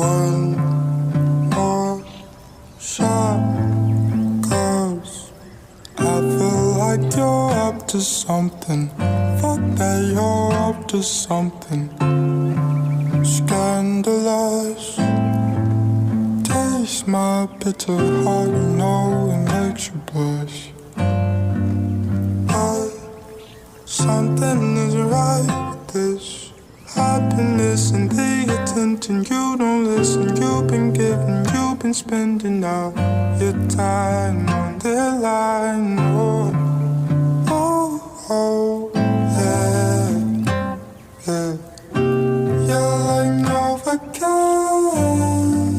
One more shot, 'cause I feel like you're up to something. Fuck that you're up to something. Scandalous. Taste my bitter heart, you know it makes you blush. But something isn't right with this happiness and the attention. You don't listen, you've been giving, you've been spending all your time on the line. Oh, oh, oh, yeah, yeah. You're like Novocaine.